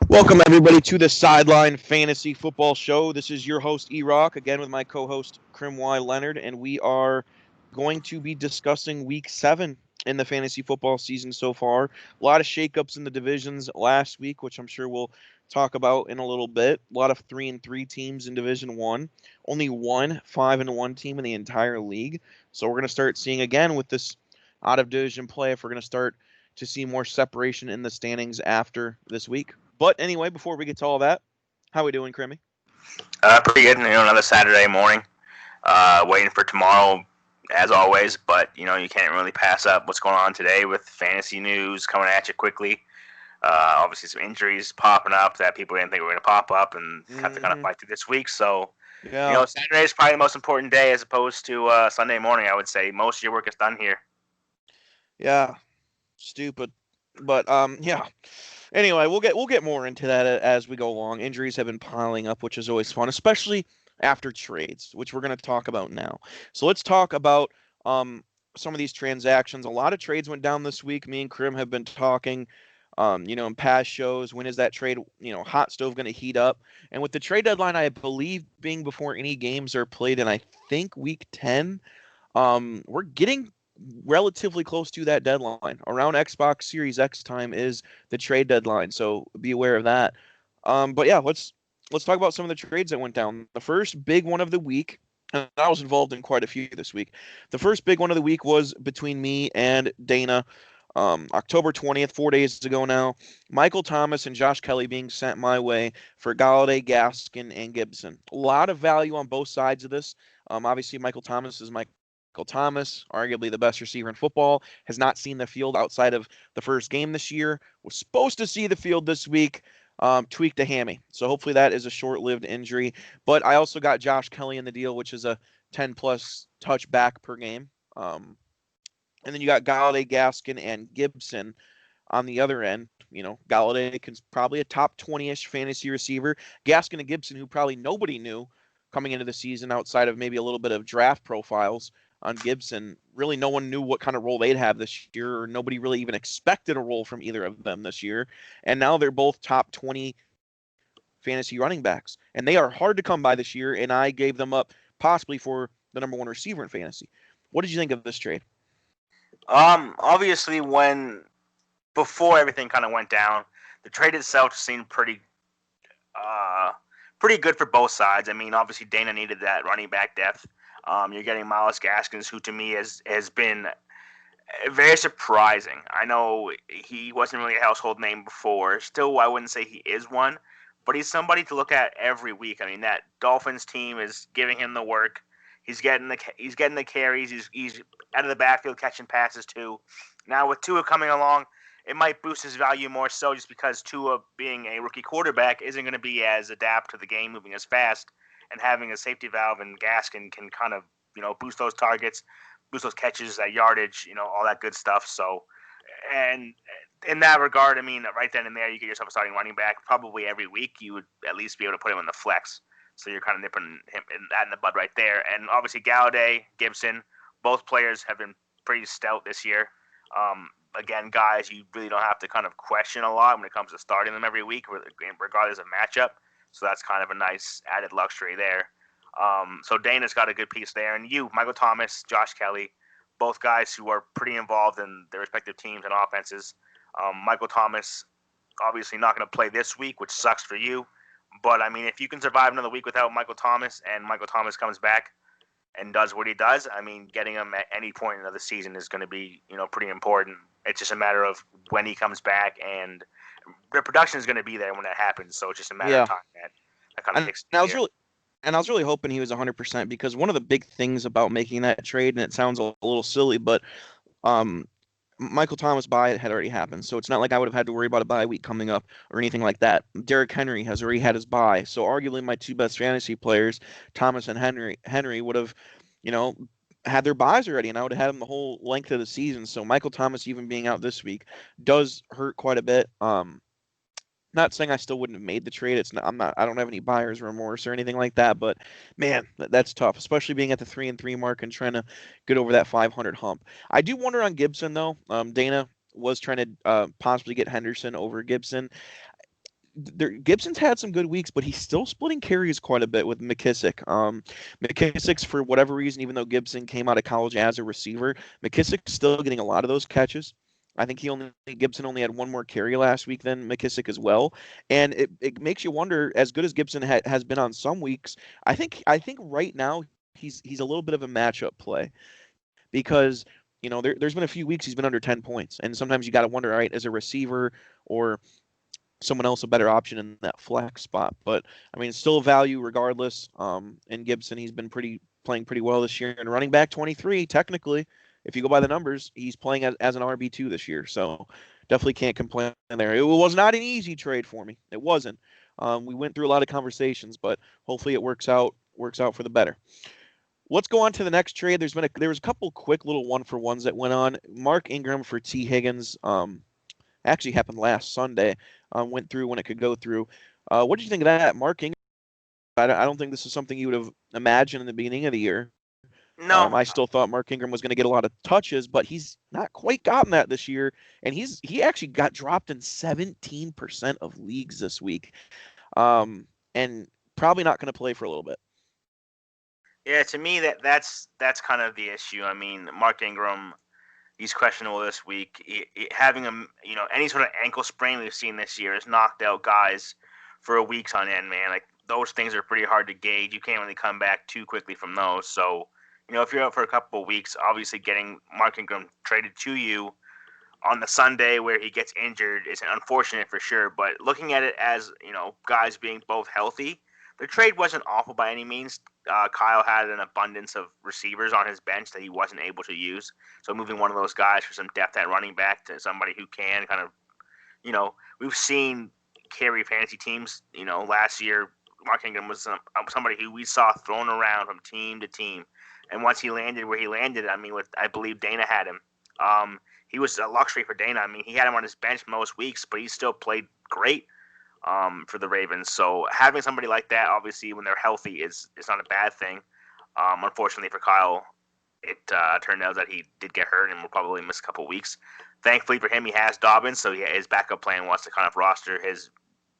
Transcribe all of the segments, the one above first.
Welcome, everybody, to the Sideline Fantasy Football Show. This is your host, E-Rock, again with my co host, Krim Y. Leonard, and we are going to be discussing week 7 in the fantasy football season so far. A lot of shakeups in the divisions last week, which I'm sure we'll talk about in a little bit. A lot of 3-3 teams in Division 1. Only one 5-1 team in the entire league. So we're going to start seeing again with this out of division play if we're going to start to see more separation in the standings after this week. But anyway, before we get to all that, how we doing, Crimmy? Pretty good. Another Saturday morning. Waiting for tomorrow, as always. But you can't really pass up what's going on today with fantasy news coming at you quickly. Obviously, some injuries popping up that people didn't think were going to pop up, and have to kind of fight through this week. So, Yeah, Saturday is probably the most important day as opposed to Sunday morning. I would say most of your work is done here. yeah, stupid, but yeah. Anyway, we'll get more into that as we go along. Injuries have been piling up, which is always fun, especially after trades, which we're going to talk about now. So let's talk about some of these transactions. A lot of trades went down this week. Me and Krim have been talking. In past shows, when is that trade, hot stove going to heat up? And with the trade deadline, I believe being before any games are played, and I think week 10, we're getting relatively close to that deadline. Around Xbox Series X time is the trade deadline, so be aware of that. But yeah, let's talk about some of the trades that went down. The first big one of the week, and I was involved in quite a few this week. The first big one of the week was between me and Dana. October 20th, 4 days ago now. Michael Thomas and Josh Kelly being sent my way for Galladay, Gaskin, and Gibson. A lot of value on both sides of this. Obviously, Michael Thomas is Michael Thomas, arguably the best receiver in football, has not seen the field outside of the first game this year. Was supposed to see the field this week, tweaked a hammy. So hopefully that is a short lived injury. But I also got Josh Kelly in the deal, which is a 10 plus touchback per game. And then you got Galladay, Gaskin, and Gibson on the other end. Galladay is probably a top 20-ish fantasy receiver. Gaskin and Gibson, who probably nobody knew coming into the season outside of maybe a little bit of draft profiles on Gibson. Really, no one knew what kind of role they'd have this year, or nobody really even expected a role from either of them this year. And now they're both top 20 fantasy running backs. And they are hard to come by this year, and I gave them up possibly for the number one receiver in fantasy. What did you think of this trade? Obviously, when before everything kind of went down, the trade itself seemed pretty good for both sides. I mean, obviously Dana needed that running back depth. You're getting Miles Gaskins, who to me has been very surprising. I know he wasn't really a household name before. Still, I wouldn't say he is one, but he's somebody to look at every week. I mean, that Dolphins team is giving him the work. He's getting the carries. He's out of the backfield catching passes too. Now with Tua coming along, it might boost his value more so just because Tua being a rookie quarterback isn't going to be as adapt to the game, moving as fast, and having a safety valve and Gaskin can kind of boost those targets, boost those catches, that yardage, all that good stuff. So, and in that regard, I mean, right then and there, you get yourself a starting running back. Probably every week, you would at least be able to put him in the flex. So you're kind of nipping him in the bud right there. And obviously, Galladay, Gibson, both players have been pretty stout this year. Again, guys, you really don't have to kind of question a lot when it comes to starting them every week, regardless of matchup. So that's kind of a nice added luxury there. So Dana's got a good piece there. And you, Michael Thomas, Josh Kelly, both guys who are pretty involved in their respective teams and offenses. Michael Thomas, obviously not going to play this week, which sucks for you. But, I mean, if you can survive another week without Michael Thomas and Michael Thomas comes back and does what he does, I mean, getting him at any point in the season is going to be, pretty important. It's just a matter of when he comes back, and the production is going to be there when that happens. So it's just a matter of Yeah, time that kind of and kicks I into was gear. really and I was really hoping he was 100% because one of the big things about making that trade, and it sounds a little silly, but um, Michael Thomas bye had already happened, so it's not like I would have had to worry about a bye week coming up or anything like that. Derrick Henry has already had his bye, so arguably my two best fantasy players, Thomas and Henry would have, you know, had their buys already, and I would have had them the whole length of the season. So Michael Thomas even being out this week does hurt quite a bit. Not saying I still wouldn't have made the trade. It's not. I'm not. I don't have any buyer's remorse or anything like that. But man, that's tough, especially being at the 3-3 mark and trying to get over that 500 hump. I do wonder on Gibson though. Dana was trying to possibly get Henderson over Gibson. Gibson's had some good weeks, but he's still splitting carries quite a bit with McKissick. McKissick's, for whatever reason, even though Gibson came out of college as a receiver, McKissick's still getting a lot of those catches. I think Gibson only had one more carry last week than McKissick as well, and it makes you wonder. As good as Gibson has been on some weeks, I think right now he's a little bit of a matchup play because there's been a few weeks he's been under 10 points, and sometimes you got to wonder, all right, as a receiver or someone else a better option in that flex spot. But I mean, it's still a value regardless. And Gibson, he's been playing pretty well this year. And running back 23, technically, if you go by the numbers, he's playing as an RB2 this year. So definitely can't complain there. It was not an easy trade for me. It wasn't. We went through a lot of conversations, but hopefully it works out for the better. Let's go on to the next trade. There was a couple quick little one for ones that went on. Mark Ingram for T Higgins. Actually happened last Sunday. Went through when it could go through. What did you think of that, Mark Ingram? I don't think this is something you would have imagined in the beginning of the year. No, I still thought Mark Ingram was going to get a lot of touches, but he's not quite gotten that this year, and he actually got dropped in 17% of leagues this week, and probably not going to play for a little bit. yeah, to me that's kind of the issue. I mean, Mark Ingram, he's questionable this week. Having any sort of ankle sprain we've seen this year has knocked out guys for weeks on end, man. Like those things are pretty hard to gauge. You can't really come back too quickly from those. So, if you're out for a couple of weeks, obviously getting Mark Ingram traded to you on the Sunday where he gets injured is unfortunate for sure. But looking at it as guys being both healthy, the trade wasn't awful by any means. Kyle had an abundance of receivers on his bench that he wasn't able to use. So moving one of those guys for some depth at running back to somebody who can kind of, we've seen carry fantasy teams. Last year Mark Ingram was somebody who we saw thrown around from team to team, and once he landed where he landed, I mean, I believe Dana had him. He was a luxury for Dana. I mean, he had him on his bench most weeks, but he still played great for the Ravens. So having somebody like that, obviously, when they're healthy, is not a bad thing. Unfortunately for Kyle, it turned out that he did get hurt and will probably miss a couple weeks. Thankfully for him, he has Dobbins, so his backup plan was to kind of roster his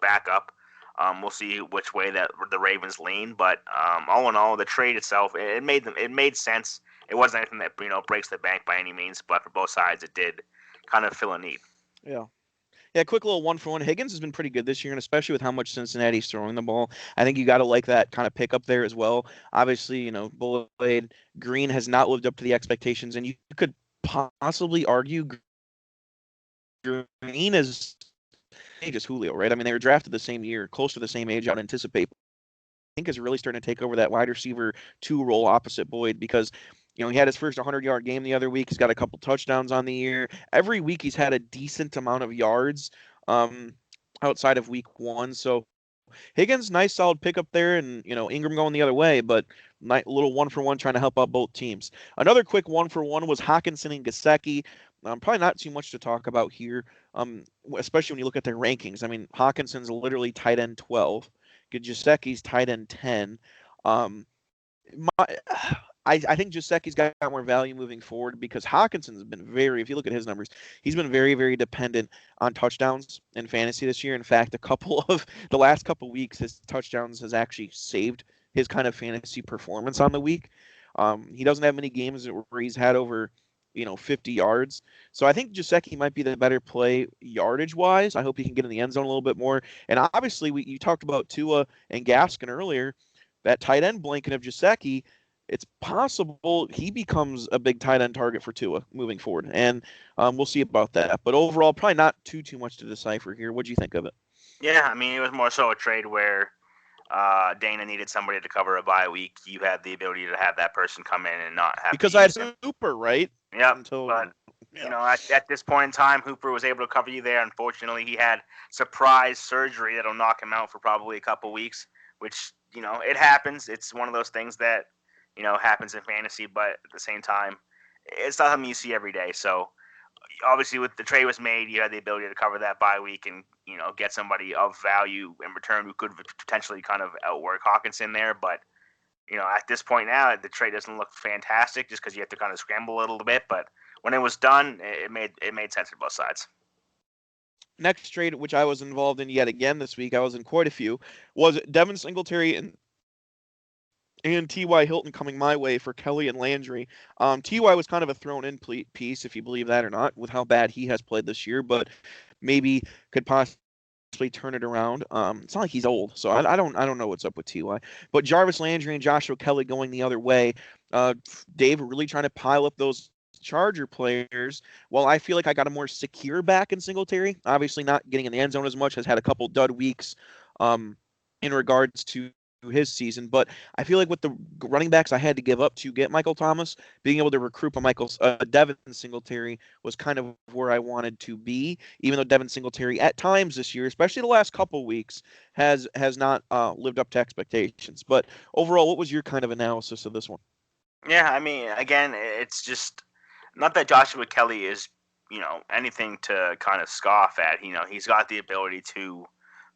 backup. We'll see which way that the Ravens lean, but all in all, the trade itself it made sense. It wasn't anything that breaks the bank by any means, but for both sides, it did kind of fill a need. Yeah. Yeah, quick little one for one. Higgins has been pretty good this year, and especially with how much Cincinnati's throwing the ball, I think you got to like that kind of pickup there as well. Obviously, Bullet Green has not lived up to the expectations, and you could possibly argue Green is age as Julio, right? I mean, they were drafted the same year, close to the same age. I would anticipate. I think is really starting to take over that wide receiver 2 role opposite Boyd because he had his first 100-yard game the other week. He's got a couple touchdowns on the year. Every week he's had a decent amount of yards um, outside of week 1. So Higgins, nice solid pickup there, and Ingram going the other way, but little one for one trying to help out both teams. Another quick one for one was Hawkinson and Gesicki. Probably not too much to talk about here, especially when you look at their rankings. I mean, Hawkinson's literally tight end 12. Gesicki's tight end 10. Um, my, I think Gesicki's got more value moving forward because Hawkinson's been if you look at his numbers, he's been very, very dependent on touchdowns in fantasy this year. In fact, the last couple weeks, his touchdowns has actually saved his kind of fantasy performance on the week. He doesn't have many games where he's had over 50 yards. So I think Gesicki might be the better play yardage wise. I hope he can get in the end zone a little bit more. And obviously, you talked about Tua and Gaskin earlier. That tight end blanket of Gesicki, it's possible he becomes a big tight end target for Tua moving forward. And we'll see about that. But overall, probably not too much to decipher here. What do you think of it? Yeah, I mean, it was more so a trade where Dana needed somebody to cover a bye week. You had the ability to have that person come in and not have because to I had use him. Hooper, right? Yep. Until But yeah. at this point in time, Hooper was able to cover you there. Unfortunately, he had surprise surgery that'll knock him out for probably a couple weeks, which it happens. It's one of those things that happens in fantasy, but at the same time, it's not something you see every day. So obviously, with the trade was made, you had the ability to cover that bye week and get somebody of value in return who could potentially kind of outwork Hawkinson there, but. At this point now, the trade doesn't look fantastic just because you have to kind of scramble a little bit. But when it was done, it made sense for both sides. Next trade, which I was involved in yet again this week, I was in quite a few, was Devin Singletary and T.Y. Hilton coming my way for Kelly and Landry. T.Y. was kind of a thrown in piece, if you believe that or not, with how bad he has played this year, but maybe could possibly turn it around. It's not like he's old, so I don't know what's up with Ty. But Jarvis Landry and Joshua Kelly going the other way. Dave really trying to pile up those Charger players. While I feel like I got a more secure back in Singletary, obviously not getting in the end zone as much, has had a couple dud weeks in regards to his season. But I feel like with the running backs I had to give up to get Michael Thomas, being able to recruit a Devin Singletary was kind of where I wanted to be. Even though Devin Singletary at times this year, especially the last couple weeks, has not lived up to expectations. But overall, what was your kind of analysis of this one? Yeah, I mean, again, it's just not that Joshua Kelly is, anything to kind of scoff at. He's got the ability to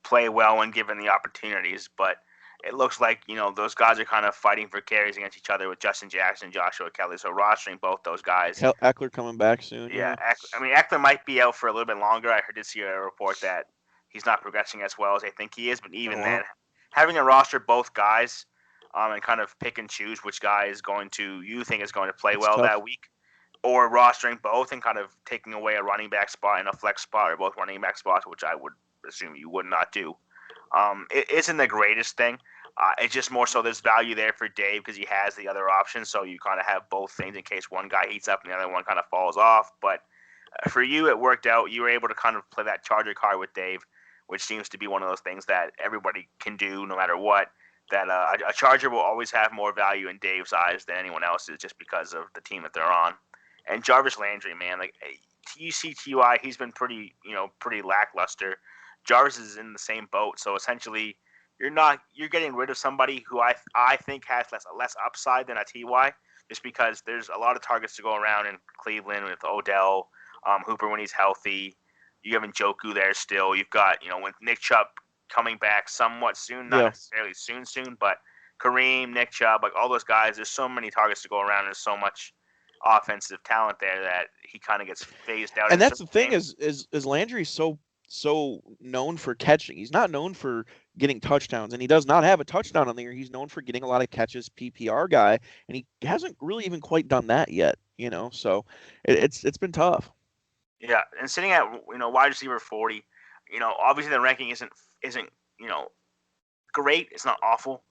play well when given the opportunities, but it looks like, those guys are kind of fighting for carries against each other with Justin Jackson and Joshua Kelly. So rostering both those guys. Eckler coming back soon, Yeah, yeah. I mean, Eckler might be out for a little bit longer. I did see a report that he's not progressing as well as I think he is, but Oh even then, wow, having a roster both guys, and kind of pick and choose which guy is going to you think is going to play it's well that tough. week, or rostering both and kind of taking away a running back spot and a flex spot, or both running back spots, which I would assume you would not do. It isn't the greatest thing. It's just more so there's value there for Dave because he has the other option, so you kind of have both things in case one guy heats up and the other one kind of falls off. But for you, it worked out. You were able to kind of play that Charger card with Dave, which seems to be one of those things that everybody can do no matter what. That a Charger will always have more value in Dave's eyes than anyone else's just because of the team that they're on. And Jarvis Landry, man, like you see Ty, he's been pretty lackluster. Jarvis is in the same boat, so essentially you're getting rid of somebody who I think has less upside than a Ty, just because there's a lot of targets to go around in Cleveland with Odell, Hooper when he's healthy. You have Njoku there still. You've got with Nick Chubb coming back somewhat soon, not Yeah. necessarily soon, but Kareem, Nick Chubb, like all those guys. There's so many targets to go around. There's so much offensive talent there that he kind of gets phased out And in that's certain the thing games. is Landry's so known for catching. He's not known for getting touchdowns, and he does not have a touchdown on the year. He's known for getting a lot of catches, PPR guy, and he hasn't really even quite done that yet. So it's been tough. Yeah, and sitting at wide receiver 40, obviously the ranking isn't great. It's not awful.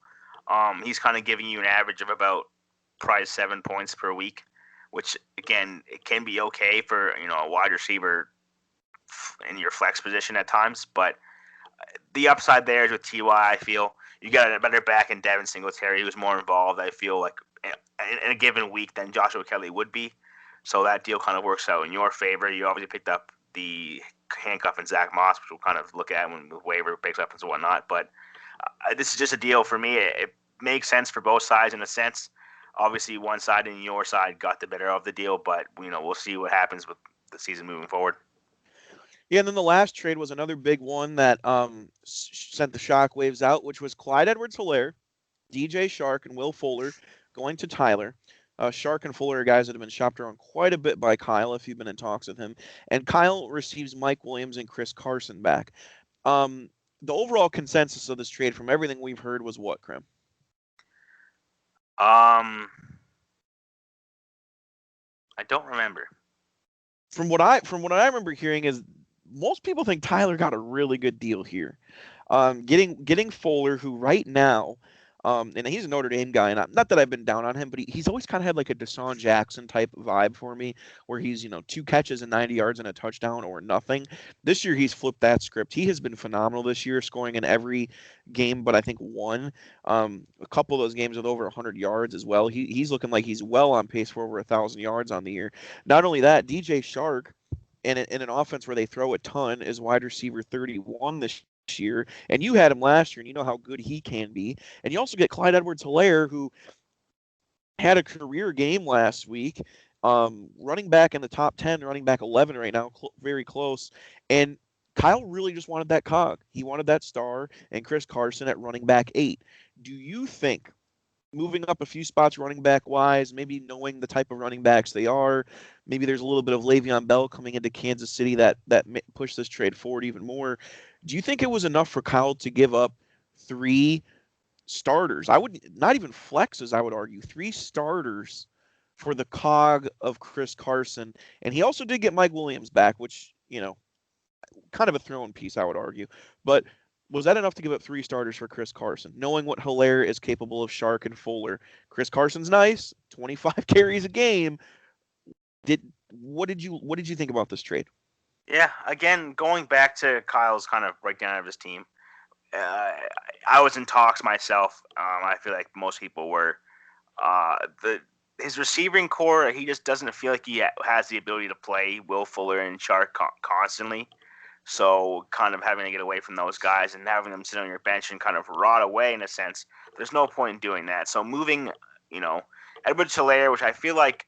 He's kind of giving you an average of about probably 7 points per week, which again it can be okay for a wide receiver in your flex position at times. But the upside there is with Ty. I feel you got a better back in Devin Singletary, who's more involved. I feel like in a given week than Joshua Kelly would be. So that deal kind of works out in your favor. You obviously picked up the handcuff and Zach Moss, which we'll kind of look at when the waiver picks up and whatnot. But this is just a deal for me. It makes sense for both sides in a sense. Obviously, one side and your side got the better of the deal, but we'll see what happens with the season moving forward. Yeah, and then the last trade was another big one that sent the shockwaves out, which was Clyde Edwards-Helaire, DJ Shark, and Will Fuller going to Tyler. Shark and Fuller are guys that have been shopped around quite a bit by Kyle if you've been in talks with him. And Kyle receives Mike Williams and Chris Carson back. Um, the overall consensus of this trade from everything we've heard was what, Krim? Um, I don't remember. From what I remember hearing is most people think Tyler got a really good deal here. Getting Fuller, who right now, and he's a Notre Dame guy, and not that I've been down on him, but he's always kind of had like a Deshaun Jackson type vibe for me, where he's 2 catches and 90 yards and a touchdown or nothing. This year he's flipped that script. He has been phenomenal this year, scoring in every game, but I think one, a couple of those games with over 100 yards as well. He's looking like he's well on pace for over 1,000 yards on the year. Not only that, DJ Shark in an offense where they throw a ton is wide receiver 31 this year. And you had him last year, and you know how good he can be. And you also get Clyde Edwards-Helaire, who had a career game last week, running back in the top 10, running back 11 right now, very close. And Kyle really just wanted that cog. He wanted that star, and Chris Carson at running back 8. Do you think moving up a few spots running back wise, maybe knowing the type of running backs they are, Maybe there's a little bit of Le'Veon Bell coming into Kansas City that pushed this trade forward even more. Do you think it was enough for Kyle to give up three starters? I would not even flexes. I would argue three starters for the cog of Chris Carson, and he also did get Mike Williams back, which kind of a thrown piece, I would argue. But was that enough to give up three starters for Chris Carson, knowing what Hilaire is capable of, Shark and Fuller? Chris Carson's nice, 25 carries a game. Did what did you think about this trade? Yeah, again, going back to Kyle's kind of breakdown of his team, uh, I was in talks myself. I feel like most people were. The his receiving core, he just doesn't feel like he has the ability to play Will Fuller and Shark constantly. So, kind of having to get away from those guys and having them sit on your bench and kind of rot away in a sense, there's no point in doing that. So, moving, you know, Edward Hilaire, which I feel like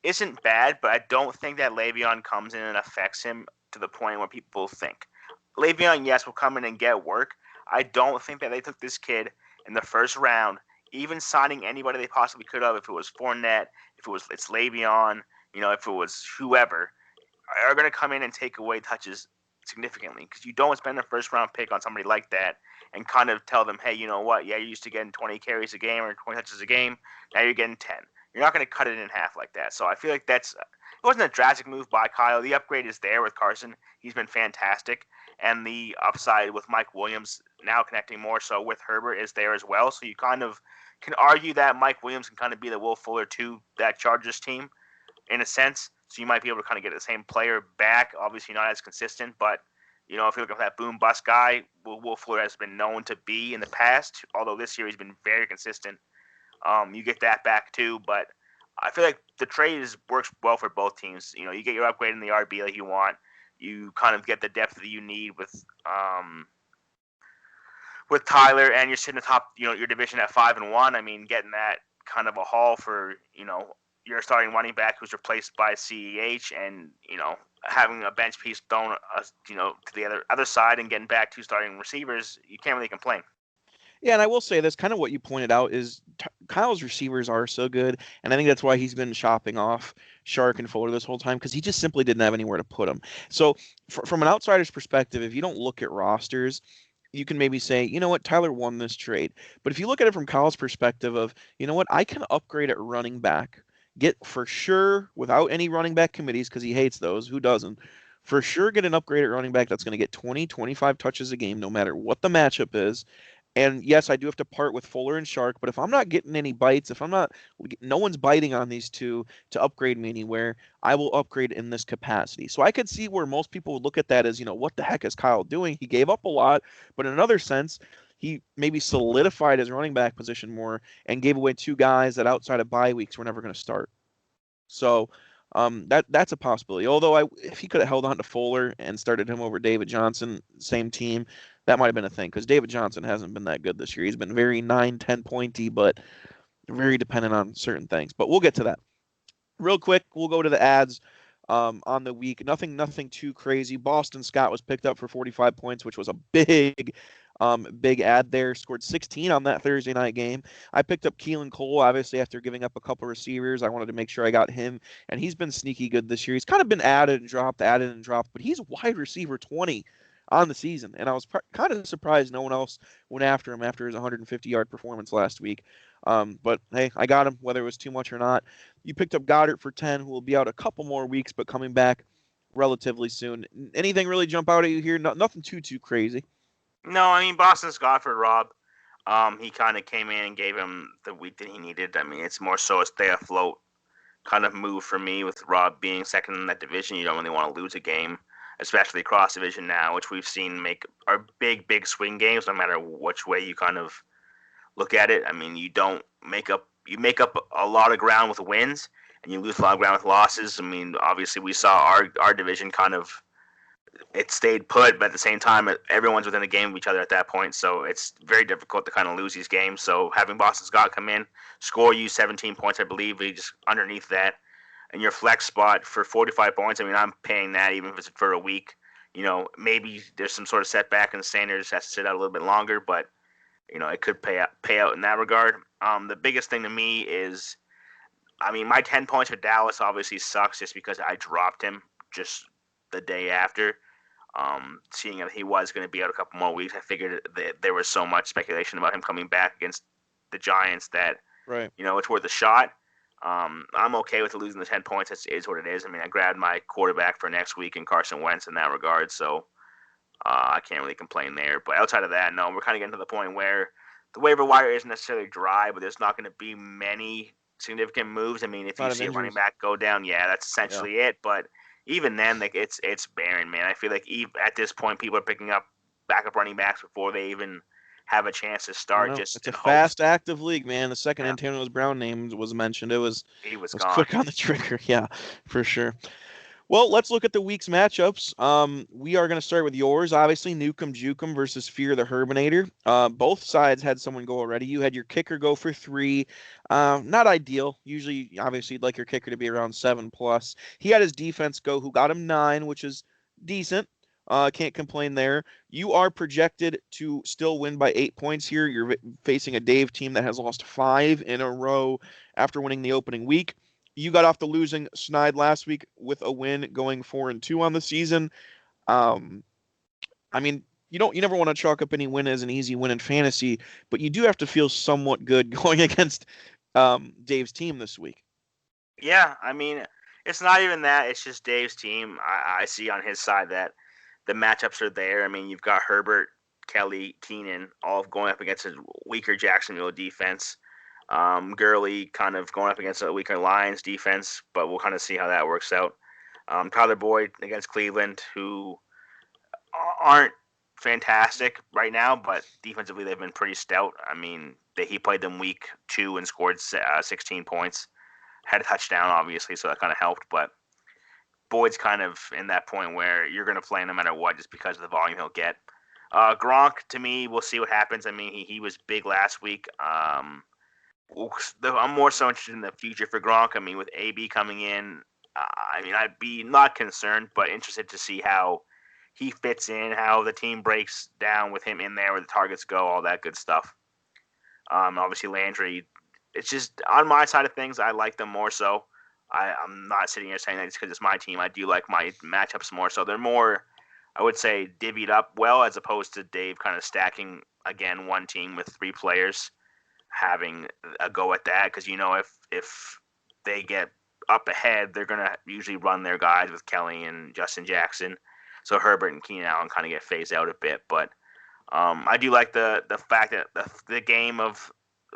isn't bad, but I don't think that Le'Veon comes in and affects him to the point where people think. Le'Veon, yes, will come in and get work. I don't think that they took this kid in the first round, even signing anybody they possibly could have, if it was Fournette, if it's Le'Veon, if it was whoever, are going to come in and take away touches significantly, because you don't spend a first round pick on somebody like that and kind of tell them, hey, you know what? Yeah, you're used to getting 20 carries a game or 20 touches a game. Now you're getting 10. You're not going to cut it in half like that. So I feel like it wasn't a drastic move by Kyle. The upgrade is there with Carson. He's been fantastic. And the upside with Mike Williams now connecting more so with Herbert is there as well. So you kind of can argue that Mike Williams can kind of be the Will Fuller to that Chargers team in a sense. So you might be able to kind of get the same player back. Obviously not as consistent, but if you're looking for that boom bust guy, Will Fuller has been known to be in the past. Although this year he's been very consistent. You get that back too, but I feel like the trade works well for both teams. You get your upgrade in the RB like you want. You kind of get the depth that you need with Tyler, and you're sitting atop your division at 5-1. I mean, getting that kind of a haul for your starting running back who's replaced by CEH, and having a bench piece thrown to the other side and getting back two starting receivers, you can't really complain. Yeah, and I will say this, kind of what you pointed out is Kyle's receivers are so good, and I think that's why he's been shopping off Shark and Fuller this whole time, because he just simply didn't have anywhere to put them. So, from an outsider's perspective, if you don't look at rosters, you can maybe say, you know what, Tyler won this trade. But if you look at it from Kyle's perspective of, you know what, I can upgrade at running back, get for sure without any running back committees, because he hates those. Who doesn't? For sure, get an upgrade at running back that's going to get 20, 25 touches a game, no matter what the matchup is. And yes, I do have to part with Fuller and Shark, but if I'm not getting any bites, if I'm not, no one's biting on these two to upgrade me anywhere, I will upgrade in this capacity. So I could see where most people would look at that as, what the heck is Kyle doing? He gave up a lot, but in another sense, he maybe solidified his running back position more and gave away two guys that outside of bye weeks were never going to start. So that's a possibility. Although if he could have held on to Fuller and started him over David Johnson, same team, that might have been a thing, because David Johnson hasn't been that good this year. He's been very 9-10 pointy, but very dependent on certain things. But we'll get to that. Real quick, we'll go to the ads on the week. Nothing too crazy. Boston Scott was picked up for 45 points, which was a big ad there. Scored 16 on that Thursday night game. I picked up Keelan Cole, obviously, after giving up a couple receivers. I wanted to make sure I got him, and he's been sneaky good this year. He's kind of been added and dropped, but he's wide receiver 20 on the season, and I was kind of surprised no one else went after him after his 150-yard performance last week. But hey, I got him, whether it was too much or not. You picked up Goddard for 10, who will be out a couple more weeks, but coming back relatively soon. Anything really jump out at you here? Nothing too crazy. No, I mean, Boston Scott for Rob. He kind of came in and gave him the week that he needed. I mean, it's more so a stay afloat kind of move for me, with Rob being second in that division. You don't really want to lose a game, especially cross division now, which we've seen make our big swing games, no matter which way you kind of look at it. I mean, you make up a lot of ground with wins, and you lose a lot of ground with losses. I mean, obviously we saw our division kind of, it stayed put, but at the same time, everyone's within a game of each other at that point. So it's very difficult to kind of lose these games. So having Boston Scott come in, score you 17 points, I believe, just underneath that, and your flex spot for 45 points, I mean, I'm paying that even if it's for a week. Maybe there's some sort of setback and Sanders has to sit out a little bit longer, but it could pay out in that regard. The biggest thing to me is I mean, my 10 points for Dallas obviously sucks just because I dropped him just the day after. Seeing that he was going to be out a couple more weeks, I figured that there was so much speculation about him coming back against the Giants that Right. it's worth a shot. I'm okay with losing the 10 points. It is what it is. I mean, I grabbed my quarterback for next week in Carson Wentz in that regard, so I can't really complain there. But outside of that, no, we're kind of getting to the point where the waiver wire isn't necessarily dry, but there's not going to be many significant moves. I mean, if A lot you of see a running injuries. back go down, yeah, that's Yeah. essentially it. But even then, like it's barren, man. I feel like at this point, people are picking up backup running backs before they even have a chance to I start, know. just It's a in hopes. fast, active league, man. The second Yeah, Antonio Brown name was mentioned, it was he was was gone. quick on the trigger. Yeah, for sure. Well, let's look at the week's matchups. We are going to start with yours, obviously, Newcomb Jukum versus Fear the Herbinator. Both sides had someone go already. You had your kicker go for 3. Not ideal. Usually, obviously, you'd like your kicker to be around 7 plus. He had his defense go, who got him 9, which is decent. Can't complain there. You are projected to still win by 8 points here. You're facing a Dave team that has lost 5 in a row after winning the opening week. You got off the losing snide last week with a win, going 4-2 on the season. Um, I mean, you never want to chalk up any win as an easy win in fantasy, but you do have to feel somewhat good going against Dave's team this week. Yeah, I mean, it's not even that. It's just Dave's team. I see on his side that the matchups are there. I mean, you've got Herbert, Kelly, Keenan, all going up against a weaker Jacksonville defense. Gurley kind of going up against a weaker Lions defense, but we'll kind of see how that works out. Tyler Boyd against Cleveland, who aren't fantastic right now, but defensively they've been pretty stout. I mean, he played them week 2 and scored 16 points. Had a touchdown, obviously, so that kind of helped. But Boyd's kind of in that point where you're going to play no matter what, just because of the volume he'll get. Gronk, to me, we'll see what happens. I mean, he was big last week. I'm more so interested in the future for Gronk. I mean, with AB coming in, I mean, I'd be not concerned, but interested to see how he fits in, how the team breaks down with him in there, where the targets go, all that good stuff. Obviously, Landry, it's just on my side of things, I like them more so. I'm not sitting here saying that it's because it's my team. I do like my matchups more so. They're more, I would say, divvied up well, as opposed to Dave kind of stacking, again, one team with 3 players having a go at that, because if they get up ahead, they're gonna usually run their guys with Kelly and Justin Jackson, so Herbert and Keenan Allen kind of get phased out a bit. But I do like the fact that the game of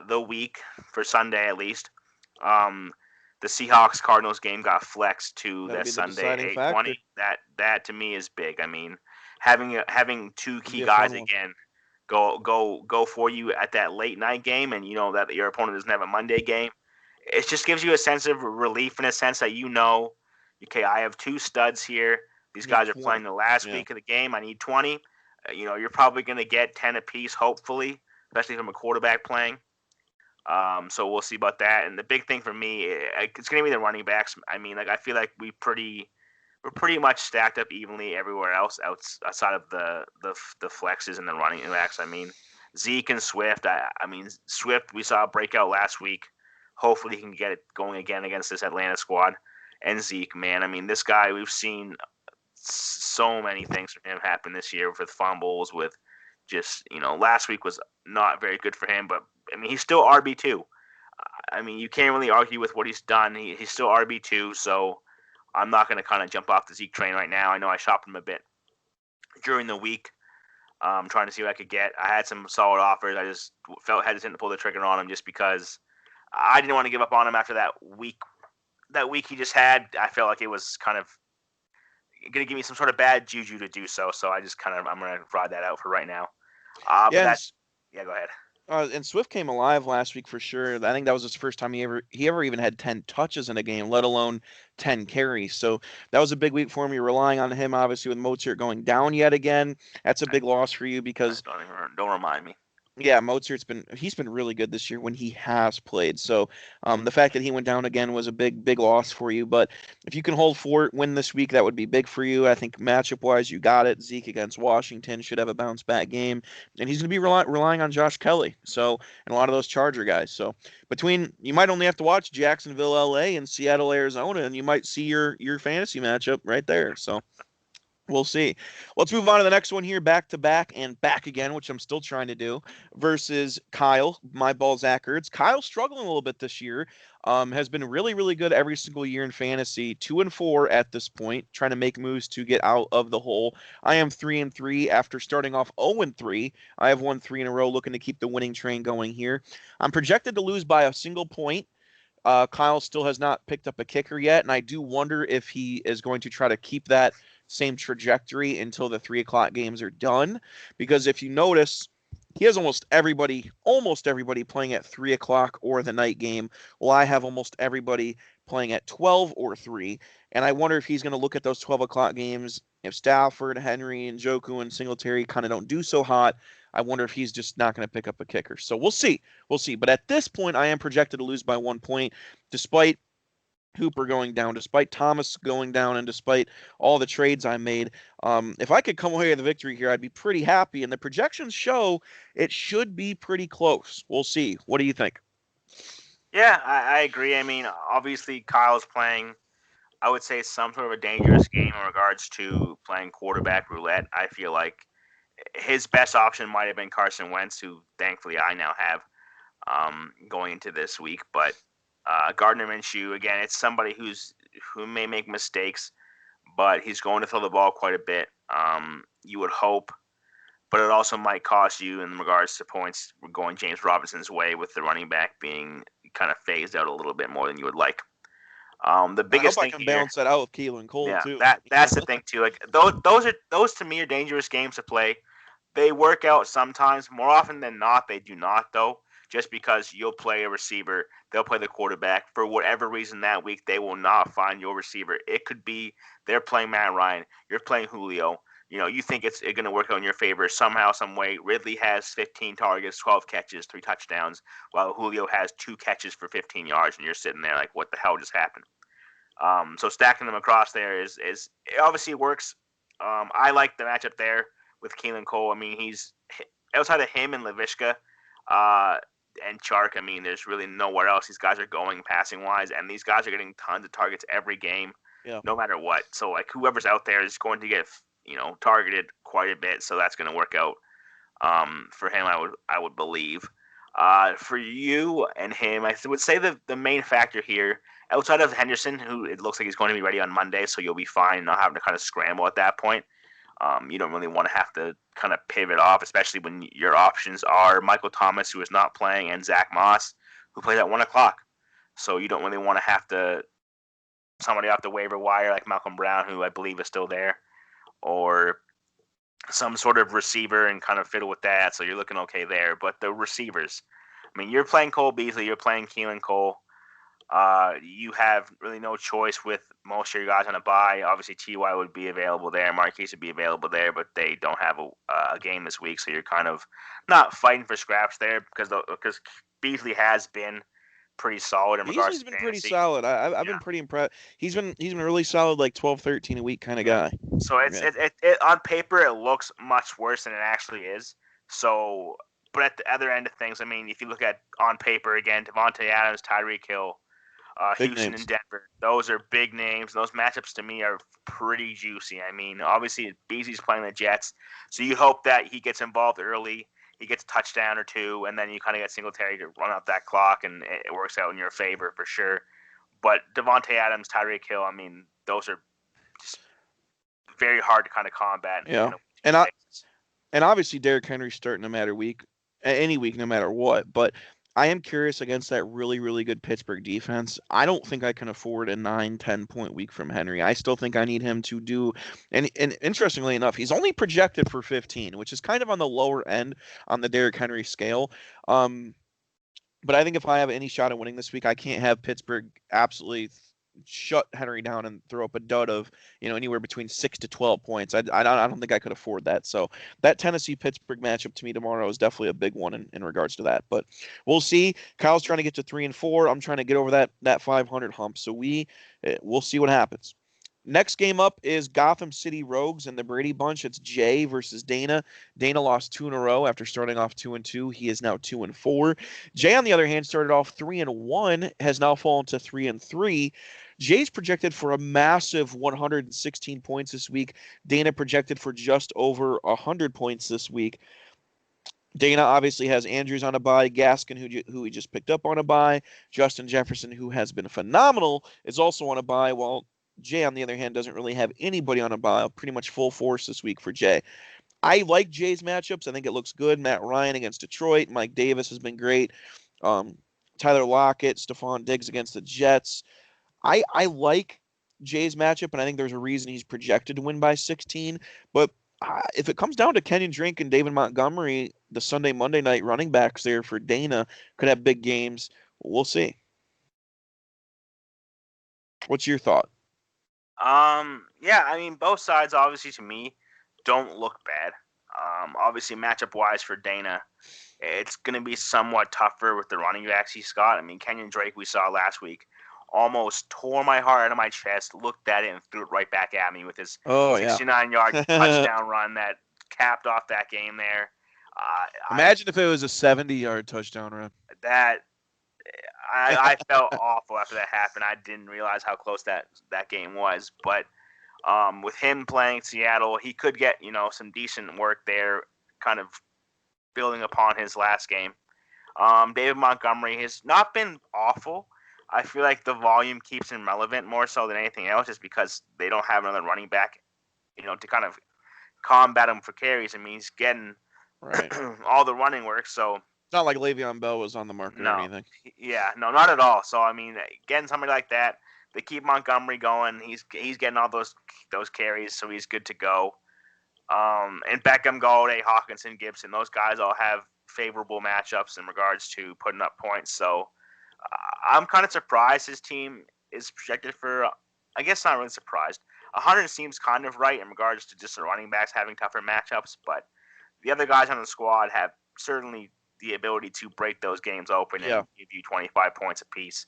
the week for Sunday at least, um, the Seahawks Cardinals game got flexed to That'll that be the Sunday deciding 8:20. factor. That to me is big. I mean, having 2 It'll key be a guys fun one. again go for you at that late night game, and you know that your opponent doesn't have a Monday game. It just gives you a sense of relief, in a sense that okay, I have 2 studs here. These You need guys are 20. playing the last Yeah. week of the game. I need 20. You're probably going to get 10 apiece, hopefully, especially from a quarterback playing. So we'll see about that. And the big thing for me, it's going to be the running backs. I mean, like, I feel like we're pretty much stacked up evenly everywhere else outside of the flexes and the running backs. I mean, Zeke and Swift. I mean, Swift, we saw a breakout last week. Hopefully, he can get it going again against this Atlanta squad. And Zeke, man, I mean, this guy, we've seen so many things from him happen this year, with fumbles, with just, last week was not very good for him, but I mean, he's still RB2. I mean, you can't really argue with what he's done. He's still RB2, so I'm not going to kind of jump off the Zeke train right now. I know I shopped him a bit during the week, trying to see what I could get. I had some solid offers. I just felt hesitant to pull the trigger on him, just because I didn't want to give up on him after that week. That week he just had, I felt like it was kind of going to give me some sort of bad juju to do so. So I'm going to ride that out for right now. But Yeah, that, yeah, go ahead. and Swift came alive last week for sure. I think that was his first time he ever even had 10 touches in a game, let alone 10 carries. So that was a big week for him. You're relying on him, obviously, with Mozart going down yet again. That's a big loss for you because Don't remind me. Yeah, he's been really good this year when he has played. So the fact that he went down again was a big loss for you. But if you can hold fort, win this week, that would be big for you. I think matchup wise, you got it. Zeke against Washington should have a bounce back game, and he's going to be relying on Josh Kelly. So and a lot of those Charger guys. So between you might only have to watch Jacksonville, LA, and Seattle, Arizona, and you might see your fantasy matchup right there. So. We'll see. Let's move on to the next one here, back to back and back again, which I'm still trying to do, versus Kyle, my ball Zach Ertz. Kyle's struggling a little bit this year. Has been really good every single year in fantasy. 2-4 at this point, trying to make moves to get out of the hole. I am 3-3 after starting off 0-3. I have won 3 in a row, looking to keep the winning train going here. I'm projected to lose by a single point. Kyle still has not picked up a kicker yet, and I do wonder if he is going to try to keep that same trajectory until the 3 o'clock games are done. Because if you notice, he has almost everybody playing at 3 o'clock or the night game. Well, I have almost everybody playing at 12 or 3. And I wonder if he's going to look at those 12 o'clock games. If Stafford, Henry, and Njoku and Singletary kind of don't do so hot, I wonder if he's just not going to pick up a kicker. So we'll see. We'll see. But at this point, I am projected to lose by 1 point, despite Hooper going down, despite Thomas going down, and despite all the trades I made. If I could come away with a victory here, I'd be pretty happy. And the projections show it should be pretty close. We'll see. What do you think? Yeah, I agree. I mean, obviously Kyle's playing, I would say, some sort of a dangerous game in regards to playing quarterback roulette. I feel like his best option might have been Carson Wentz, who thankfully I now have going into this week. But Gardner Minshew, again, it's somebody who may make mistakes, but he's going to throw the ball quite a bit. You would hope, but it also might cost you in regards to points going James Robinson's way with the running back being kind of phased out a little bit more than you would like. The I hope biggest I thing can here, balance that out with Keelan Cole yeah, too. that's the thing too. Like those to me are dangerous games to play. They work out sometimes. More often than not, they do not though. Just because you'll play a receiver, they'll play the quarterback for whatever reason that week. They will not find your receiver. It could be they're playing Matt Ryan, you're playing Julio. You know, you think it's going to work out in your favor somehow, some way. Ridley has 15 targets, 12 catches, 3 touchdowns, while Julio has 2 catches for 15 yards, and you're sitting there like, what the hell just happened? So stacking them across there is it obviously works. I like the matchup there with Keelan Cole. I mean, he's outside of him and Lavishka uh, and Chark. I mean, there's really nowhere else these guys are going passing wise, and these guys are getting tons of targets every game, Yeah. no matter what. So like whoever's out there is going to get targeted quite a bit. So that's going to work out for him. I would believe. For you and him, I would say the main factor here, outside of Henderson, who it looks like he's going to be ready on Monday, so you'll be fine not having to kind of scramble at that point. You don't really want to have to kind of pivot off, especially when your options are Michael Thomas, who is not playing, and Zach Moss, who plays at 1 o'clock. So you don't really want to have to somebody off the waiver wire like Malcolm Brown, who I believe is still there, or some sort of receiver and kind of fiddle with that. So you're looking okay there. But the receivers, I mean, you're playing Cole Beasley, you're playing Keelan Cole. You have really no choice with most of your guys on a bye. Obviously, Ty would be available there, Marquise would be available there, but they don't have a game this week, so you're kind of not fighting for scraps there because Beasley has been pretty solid in regards Beasley's to been pretty fantasy. solid. I've Yeah. been pretty impressed. He's been really solid, like 12, 13 a week kind of Yeah. guy. So it's Yeah. it on paper it looks much worse than it actually is. So, but at the other end of things, I mean, if you look at on paper again, Devontae Adams, Tyreek Hill, Big Houston and names. Denver, those are big names. Those matchups to me are pretty juicy. I mean, obviously Beasley's playing the Jets, so you hope that he gets involved early. He gets a touchdown or two, and then you kind of get Singletary to run out that clock, and it works out in your favor for sure. But Devontae Adams, Tyreek Hill, I mean, those are just very hard to kind of combat Yeah. in a And week I basis. and obviously Derrick Henry's starting no matter week, any week, no matter what. But I am curious against that really good Pittsburgh defense. I don't think I can afford a 9, 10 point week from Henry. I still think I need him to do. And interestingly enough, he's only projected for 15, which is kind of on the lower end on the Derrick Henry scale. Um, but I think if I have any shot at winning this week, I can't have Pittsburgh absolutely shut Henry down and throw up a dud of anywhere between 6 to 12 points. I don't think I could afford that. So that Tennessee Pittsburgh matchup to me tomorrow is definitely a big one in regards to that. But we'll see. Kyle's trying to get to 3-4. I'm trying to get over that 500 hump. So we'll see what happens. Next game up is Gotham City Rogues and the Brady Bunch. It's Jay versus Dana. Dana lost 2 in a row after starting off 2-2. He is now 2-4. Jay, on the other hand, started off 3-1, has now fallen to 3-3. Jay's projected for a massive 116 points this week. Dana projected for just over 100 points this week. Dana obviously has Andrews on a bye, Gaskin, who he just picked up on a bye, Justin Jefferson, who has been phenomenal, is also on a bye, while Jay, on the other hand, doesn't really have anybody on a bye, pretty much full force this week for Jay. I like Jay's matchups. I think it looks good. Matt Ryan against Detroit. Mike Davis has been great. Um, Tyler Lockett, Stephon Diggs against the Jets. I like Jay's matchup, and I think there's a reason he's projected to win by 16. But if it comes down to Kenyon Drake and David Montgomery, the Sunday, Monday night running backs there for Dana could have big games. We'll see. What's your thought? Yeah, I mean, both sides obviously to me don't look bad. Obviously, matchup wise for Dana, it's going to be somewhat tougher with the running backs he's got. I mean, Kenyon Drake, we saw last week, almost tore my heart out of my chest, looked at it, and threw it right back at me with his Oh, yeah. 69-yard touchdown run that capped off that game there. Imagine if it was a 70-yard touchdown run. That I felt awful after that happened. I didn't realize how close that game was. But with him playing Seattle, he could get some decent work there, kind of building upon his last game. David Montgomery has not been awful. I feel like the volume keeps him relevant more so than anything else, just because they don't have another running back, to kind of combat him for carries. I mean, he's getting right. all the running work, so it's not like Le'Veon Bell was on the market or anything. Yeah, no, not at all. So I mean, getting somebody like that, they keep Montgomery going. He's getting all those carries, so he's good to go. And Beckham, Galladay, Hawkinson, Gibson, those guys all have favorable matchups in regards to putting up points. So I'm kind of surprised his team is projected for. I guess not really surprised. 100 seems kind of right in regards to just the running backs having tougher matchups, but the other guys on the squad have certainly the ability to break those games open and give you 25 points apiece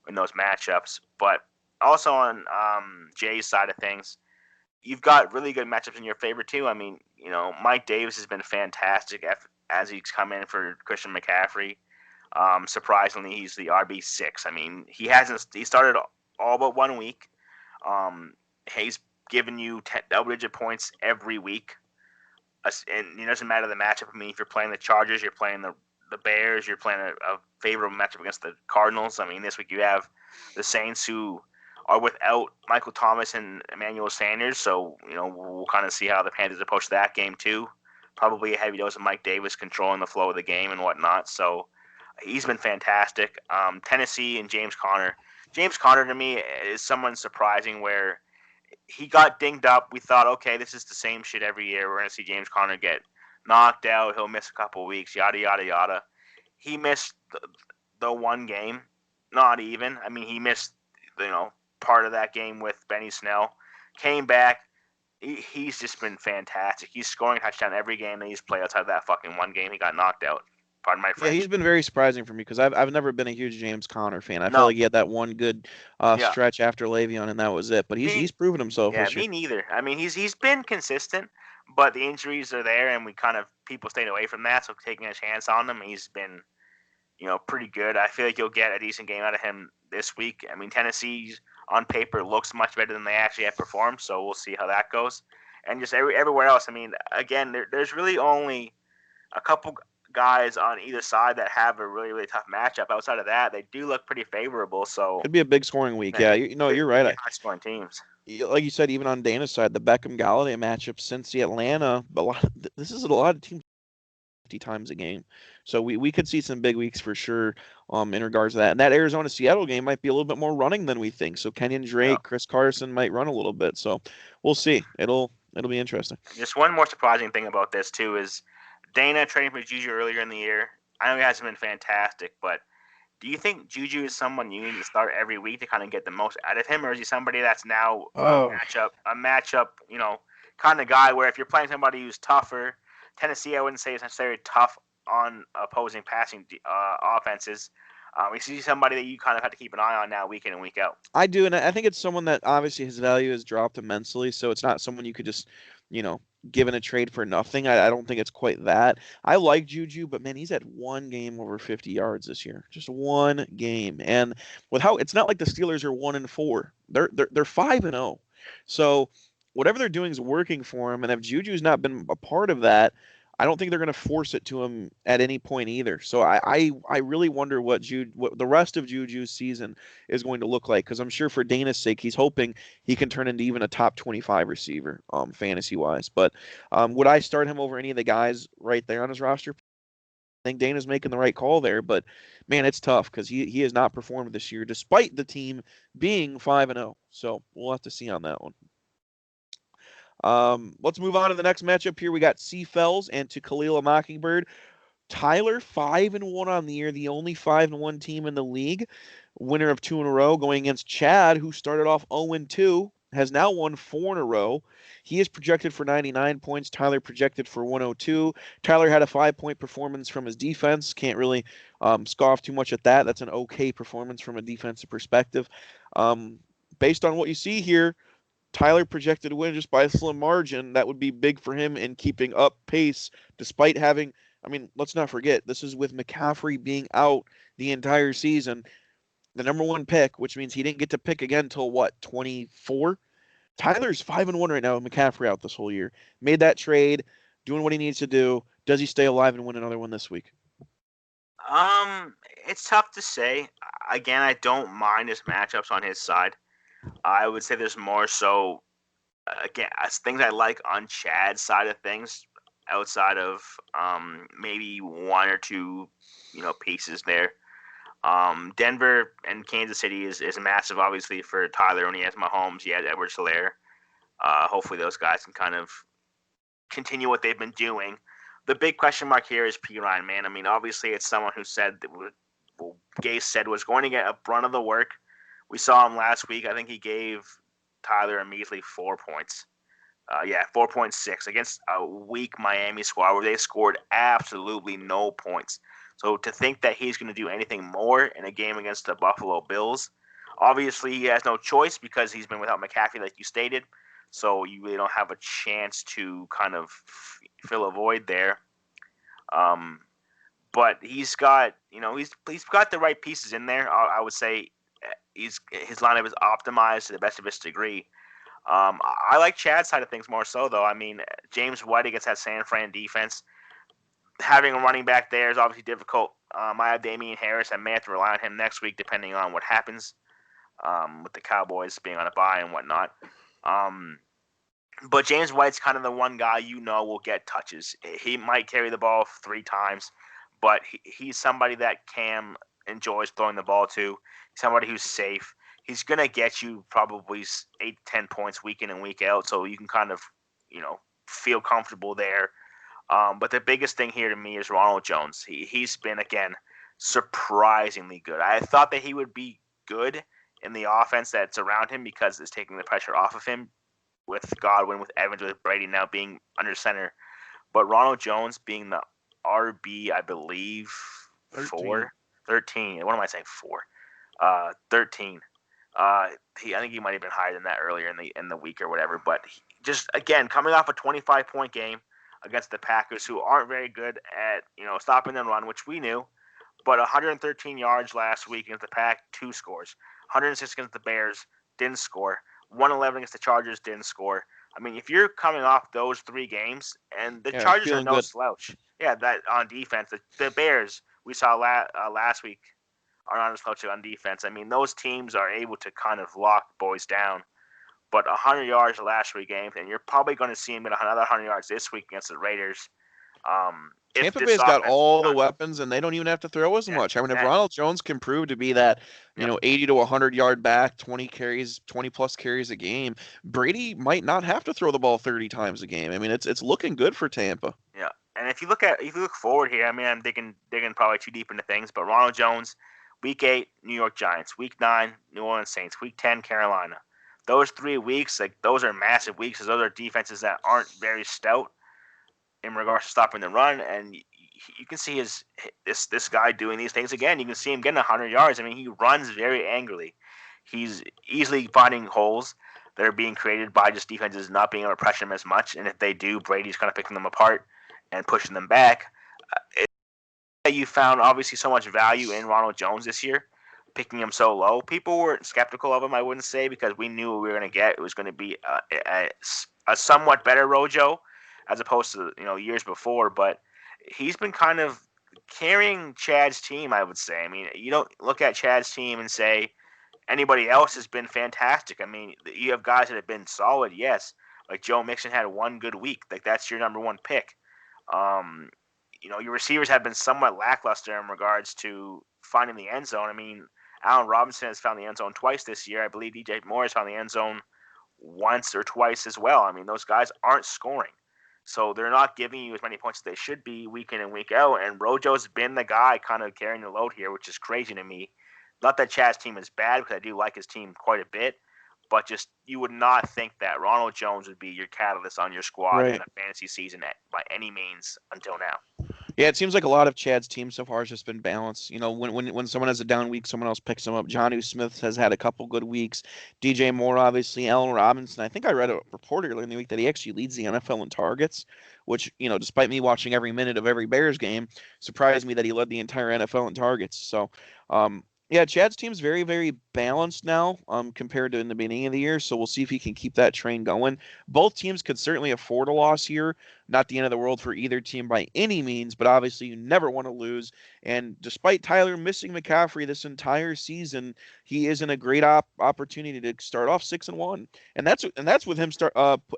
in those matchups. But also on Jay's side of things, you've got really good matchups in your favor too. I mean, Mike Davis has been fantastic as he's come in for Christian McCaffrey. Surprisingly, he's the RB6. I mean, he started all but 1 week. He's given you double-digit points every week. And it doesn't matter the matchup. I mean, if you're playing the Chargers, you're playing the Bears, you're playing a favorable matchup against the Cardinals. I mean, this week you have the Saints, who are without Michael Thomas and Emmanuel Sanders. So, we'll kind of see how the Panthers approach that game too. Probably a heavy dose of Mike Davis controlling the flow of the game and whatnot. So he's been fantastic. Tennessee and James Conner. James Conner to me is someone surprising where he got dinged up. We thought, okay, this is the same shit every year. We're going to see James Conner get knocked out. He'll miss a couple of weeks, yada, yada, yada. He missed the one game, not even. I mean, he missed, part of that game with Benny Snell. Came back. He's just been fantastic. He's scoring a touchdown every game that he's played outside of that fucking one game. He got knocked out. Pardon my French. Yeah, he's been very surprising for me because I've never been a huge James Conner fan. I felt like he had that one good stretch after Le'Veon, and that was it. But he's proven himself this year. Me neither. I mean, he's been consistent, but the injuries are there, and people stayed away from that. So taking a chance on him, he's been, pretty good. I feel like you'll get a decent game out of him this week. I mean, Tennessee on paper looks much better than they actually have performed, so we'll see how that goes. And just everywhere else, I mean, again, there's really only a couple guys on either side that have a really, really tough matchup. Outside of that, they do look pretty favorable. So it'd be a big scoring week. Yeah, you're right. High scoring teams. Like you said, even on Dana's side, the Beckham Galladay matchup since the Atlanta, this is a lot of teams 50 times a game. So we could see some big weeks for sure in regards to that. And that Arizona Seattle game might be a little bit more running than we think. So Kenyon Drake, Chris Carson might run a little bit. So we'll see. It'll be interesting. Just one more surprising thing about this too is Dana trading for Juju earlier in the year. I know he hasn't been fantastic, but Do you think Juju is someone you need to start every week to kind of get the most out of him, or is he somebody that's now Oh, a matchup, kind of guy where if you're playing somebody who's tougher, Tennessee, I wouldn't say is necessarily tough on opposing passing offenses. Is he somebody that you kind of have to keep an eye on now, week in and week out? I do, and I think it's someone that obviously his value has dropped immensely, so it's not someone you could just, you know, give in a trade for nothing. I don't think it's quite that. I like Juju, but man, he's had one game over 50 yards this year, just one game, and with how it's not like the Steelers are 1-4, they're 5-0, so whatever they're doing is working for him, and if Juju's not been a part of that. I don't think they're going to force it to him at any point either. So I really wonder what the rest of Juju's season is going to look like because I'm sure for Dana's sake, he's hoping he can turn into even a top 25 receiver, fantasy wise. But would I start him over any of the guys right there on his roster? I think Dana's making the right call there, but man, it's tough because he has not performed this year despite the team being 5-0. So we'll have to see on that one. Let's move on to the next matchup here. We got C. Fells and to Khalil Mockingbird. Tyler 5-1 on the year, the only 5-1 team in the league. Winner of two in a row, going against Chad, who started off 0-2, has now won four in a row. He is projected for 99 points. Tyler projected for 102. Tyler had a 5-point performance from his defense. Can't really scoff too much at that. That's an okay performance from a defensive perspective. Um, Based on what you see here, Tyler projected to win just by a slim margin. That would be big for him in keeping up pace, despite having. I mean, let's not forget this is with McCaffrey being out the entire season, the number one pick, which means he didn't get to pick again until what 24. Tyler's 5-1 right now with McCaffrey out this whole year. Made that trade, doing what he needs to do. Does he stay alive and win another one this week? Um, it's tough to say. Again, I don't mind his matchups on his side. I would say there's more so again as things I like on Chad's side of things outside of maybe one or two pieces there. Denver and Kansas City is massive, obviously, for Tyler. When he has Mahomes, he has Edwards-Helaire. Hopefully, those guys can kind of continue what they've been doing. The big question mark here is P. Ryan, man. I mean, obviously, it's someone who said that Gase said was going to get a brunt of the work. We saw him last week. I think he gave Tyler a measly 4 points. 4.6 against a weak Miami squad where they scored absolutely no points. So to think that he's going to do anything more in a game against the Buffalo Bills, obviously he has no choice because he's been without McCaffrey, like you stated. So you really don't have a chance to kind of fill a void there. But he's got, he's got the right pieces in there. I would say his lineup is optimized to the best of his degree. I like Chad's side of things more so, though. I mean, James White against that San Fran defense, having a running back there is obviously difficult. I have Damian Harris. I may have to rely on him next week, depending on what happens with the Cowboys being on a bye and whatnot. But James White's kind of the one guy will get touches. He might carry the ball 3 times, but he's somebody that Cam enjoys throwing the ball to. Somebody who's safe. He's going to get you probably 8 to 10 points week in and week out, so you can kind of, feel comfortable there. But the biggest thing here to me is Ronald Jones. He's been, again, surprisingly good. I thought that he would be good in the offense that's around him because it's taking the pressure off of him with Godwin, with Evans, with Brady now being under center. But Ronald Jones being the RB, I believe, 13. What am I saying? 13. I think he might have been higher than that earlier in the week or whatever. But just again coming off a 25-point game against the Packers, who aren't very good at stopping the run, which we knew. But 113 yards last week against the Pack, 2 scores. 106 against the Bears, didn't score. 111 against the Chargers, didn't score. I mean, if you're coming off those 3 games, and the Chargers are no slouch. Yeah, that on defense. The Bears we saw last week are not a slouch on defense. I mean, those teams are able to kind of lock boys down. But 100 yards the last 3 games, and you're probably going to see him get another 100 yards this week against the Raiders. Tampa Bay's got all the weapons, and they don't even have to throw as much. I mean, if Ronald Jones can prove to be that, 80 to 100 yard back, 20 plus carries a game, Brady might not have to throw the ball 30 times a game. I mean, it's looking good for Tampa. Yeah, and if you look forward here, I mean, I'm digging probably too deep into things, but Ronald Jones Week 8, New York Giants. Week 9, New Orleans Saints. Week 10, Carolina. Those 3 weeks, like those are massive weeks, because those are defenses that aren't very stout in regards to stopping the run, and you can see this guy doing these things again. You can see him getting 100 yards. I mean, he runs very angrily. He's easily finding holes that are being created by just defenses not being able to pressure him as much, and if they do, Brady's kind of picking them apart and pushing them back. You found obviously so much value in Ronald Jones this year, picking him so low. People were skeptical of him, I wouldn't say, because we knew what we were going to get. It was going to be a somewhat better Rojo as opposed to years before, but he's been kind of carrying Chad's team, I would say. I mean, you don't look at Chad's team and say anybody else has been fantastic. I mean, you have guys that have been solid, yes. Like Joe Mixon had one good week. Like that's your number one pick. Um, your receivers have been somewhat lackluster in regards to finding the end zone. I mean, Allen Robinson has found the end zone twice this year. I believe DJ Moore has found the end zone once or twice as well. I mean, those guys aren't scoring. So they're not giving you as many points as they should be week in and week out. And Rojo's been the guy kind of carrying the load here, which is crazy to me. Not that Chad's team is bad, because I do like his team quite a bit. But just you would not think that Ronald Jones would be your catalyst on your squad in Right. a fantasy season by any means until now. Yeah, it seems like a lot of Chad's team so far has just been balanced. When someone has a down week, someone else picks them up. Jonnu Smith has had a couple good weeks. DJ Moore, obviously. Allen Robinson. I think I read a report earlier in the week that he actually leads the NFL in targets, which, despite me watching every minute of every Bears game, surprised me that he led the entire NFL in targets. So, yeah, Chad's team's very, very balanced now, compared to in the beginning of the year. So we'll see if he can keep that train going. Both teams could certainly afford a loss here. Not the end of the world for either team by any means, but obviously you never want to lose. And despite Tyler missing McCaffrey this entire season, he is in a great opportunity to start off 6-1, and that's with him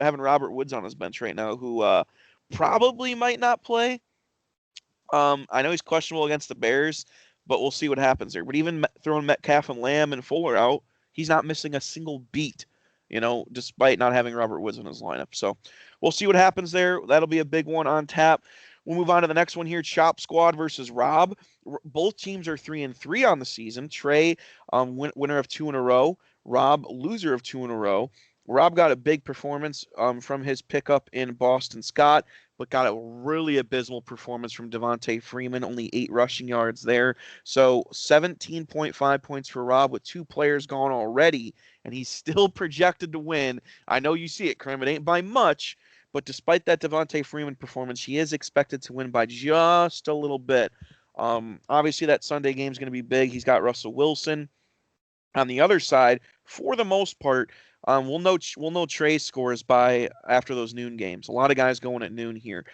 having Robert Woods on his bench right now, who probably might not play. I know he's questionable against the Bears, but we'll see what happens there. But even throwing Metcalf and Lamb and Fuller out, he's not missing a single beat, despite not having Robert Woods in his lineup. So we'll see what happens there. That'll be a big one on tap. We'll move on to the next one here: Chop Squad versus Rob. Both teams are 3-3 on the season. Trey, winner of 2 in a row. Rob, loser of 2 in a row. Rob got a big performance from his pickup in Boston Scott, but got a really abysmal performance from Devontae Freeman, only 8 rushing yards there. So 17.5 points for Rob with 2 players gone already, and he's still projected to win. I know you see it, Krim. It ain't by much, but despite that Devontae Freeman performance, he is expected to win by just a little bit. Obviously, that Sunday game is going to be big. He's got Russell Wilson. On the other side, for the most part, we'll know Trey's scores by after those noon games. A lot of guys going at noon here.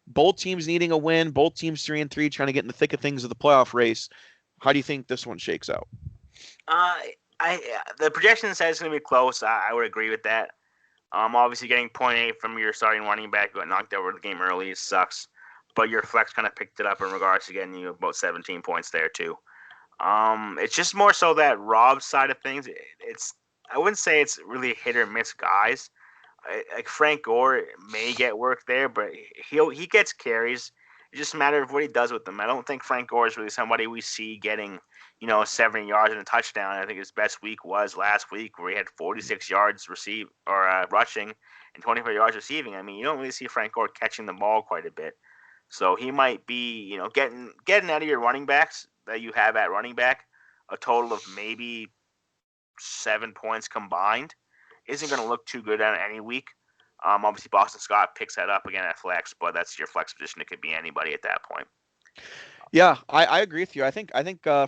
Both teams needing a win. Both teams 3-3, trying to get in the thick of things of the playoff race. How do you think this one shakes out? Uh, the projection says it's going to be close. I would agree with that. Obviously getting point 0.8 from your starting running back got knocked over the game early sucks, but your flex kind of picked it up in regards to getting you about 17 points there too. It's just more so that Rob's side of things. I wouldn't say it's really hit or miss guys. Like Frank Gore may get work there, but he gets carries. It's just a matter of what he does with them. I don't think Frank Gore is really somebody we see getting 70 yards and a touchdown. I think his best week was last week, where he had 46 yards rushing and 24 yards receiving. I mean, you don't really see Frank Gore catching the ball quite a bit. So he might be, getting out of your running backs that you have at running back a total of maybe 7 points combined isn't going to look too good on any week. Obviously, Boston Scott picks that up again at flex, but that's your flex position. It could be anybody at that point. Yeah, I agree with you. I think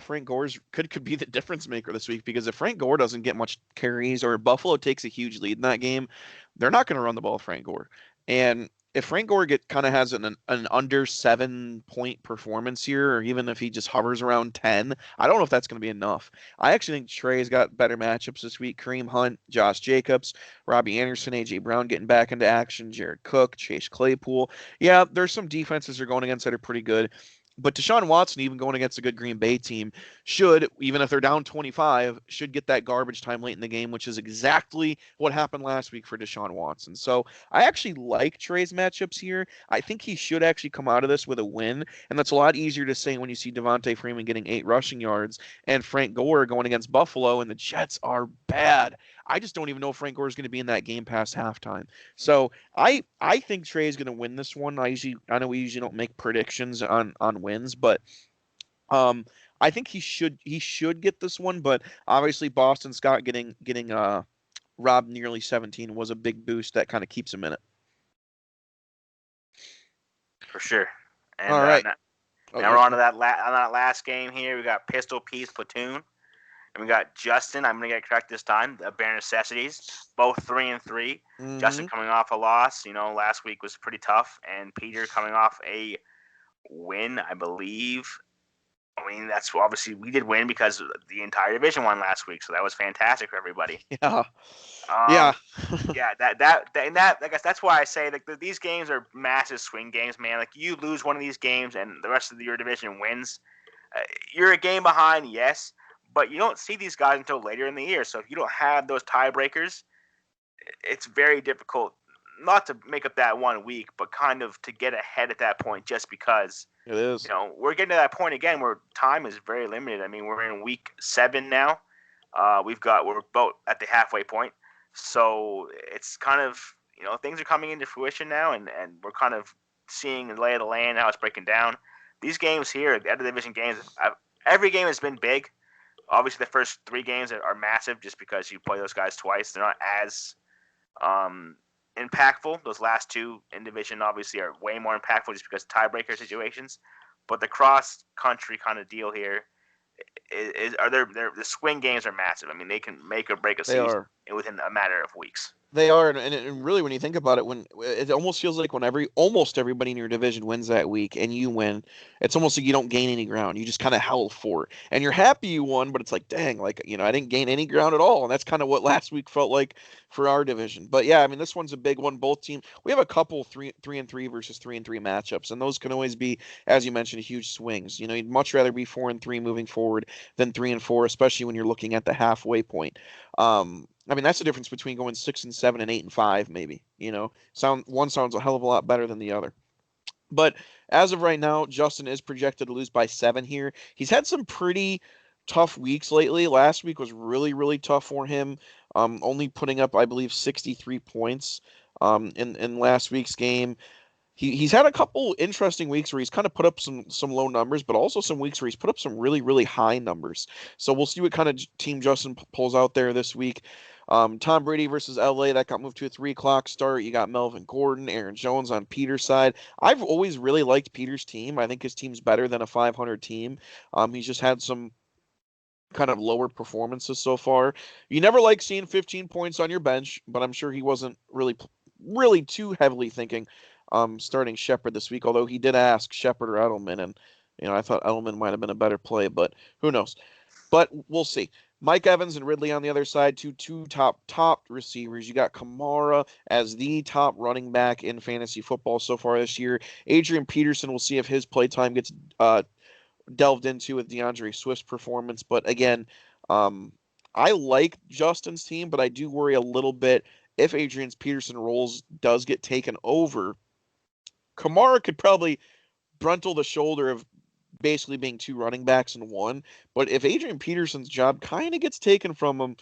Frank Gore's could be the difference maker this week, because if Frank Gore doesn't get much carries or Buffalo takes a huge lead in that game, they're not going to run the ball with Frank Gore. And if Frank Gore kind of has an under 7 point performance here, or even if he just hovers around 10, I don't know if that's going to be enough. I actually think Trey's got better matchups this week: Kareem Hunt, Josh Jacobs, Robbie Anderson, AJ Brown getting back into action, Jared Cook, Chase Claypool. Yeah, there's some defenses they're going against that are pretty good. But Deshaun Watson, even going against a good Green Bay team, should, even if they're down 25, should get that garbage time late in the game, which is exactly what happened last week for Deshaun Watson. So I actually like Trey's matchups here. I think he should actually come out of this with a win, and that's a lot easier to say when you see Devontae Freeman getting 8 rushing yards and Frank Gore going against Buffalo, and the Jets are bad. I just don't even know if Frank Gore is going to be in that game past halftime. So I think Trey is going to win this one. I know we usually don't make predictions on wins, but um I think he should get this one. But obviously Boston Scott getting robbed nearly 17 was a big boost that kind of keeps him in it. for sure. And All right. Oh, now your we're on to turn. that last game here. We got Pistol Peace Platoon, and we got Justin. I'm gonna get correct this time. The Bare Necessities, both 3-3. Justin Mm-hmm. coming off a loss. Last week was pretty tough, and Peter coming off a win, I believe. I mean, that's obviously we did win because the entire division won last week, so that was fantastic for everybody. Yeah. Yeah. Um, yeah, that I guess that's why I say like these games are massive swing games, man. Like you lose one of these games and the rest of your division wins, you're a game behind, yes, but you don't see these guys until later in the year. So if you don't have those tiebreakers, it's very difficult not to make up that 1 week, but kind of to get ahead at that point just because It is. we're getting to that point again where time is very limited. I mean, we're in week 7 now. We're about at the halfway point, so it's kind of things are coming into fruition now, and we're kind of seeing the lay of the land how it's breaking down. These games here, the other division games, every game has been big. Obviously, the first 3 games are massive just because you play those guys twice. They're not as um, impactful. Those last 2 in division obviously are way more impactful just because tiebreaker situations. But the cross country kind of deal here are the swing games are massive. I mean, they can make or break a They season are. within a matter of weeks. They are, and really, when you think about it, when it almost feels like when almost everybody in your division wins that week, and you win, it's almost like you don't gain any ground. You just kind of held for it, and you're happy you won, but it's like, dang, like I didn't gain any ground at all, and that's kind of what last week felt like for our division. But yeah, I mean, this one's a big one. Both teams, we have a couple three and three versus 3-3 matchups, and those can always be, as you mentioned, huge swings. You'd much rather be 4-3 moving forward than 3-4, especially when you're looking at the halfway point. I mean, that's the difference between going 6-7 and 8-5, maybe. One sounds a hell of a lot better than the other. But as of right now, Justin is projected to lose by 7 here. He's had some pretty tough weeks lately. Last week was really, really tough for him. Only putting up, I believe, 63 points in last week's game. He's had a couple interesting weeks where he's kind of put up some low numbers, but also some weeks where he's put up some really really high numbers. So we'll see what kind of team Justin pulls out there this week. Tom Brady versus LA that got moved to a 3 o'clock start. You got Melvin Gordon, Aaron Jones on Peter's side. I've always really liked Peter's team. I think his team's better than a 500 team. He's just had some kind of lower performances so far. You never like seeing 15 points on your bench, but I'm sure he wasn't really too heavily thinking starting Shepard this week, although he did ask Shepard or Edelman, and I thought Edelman might have been a better play, but who knows. But we'll see. Mike Evans and Ridley on the other side, two top receivers. You got Kamara as the top running back in fantasy football so far this year. Adrian Peterson, we'll see if his play time gets delved into with DeAndre Swift's performance. But again, I like Justin's team, but I do worry a little bit if Adrian Peterson roles does get taken over. Kamara could probably bruntle the shoulder of basically being 2 running backs in one. But if Adrian Peterson's job kind of gets taken from him,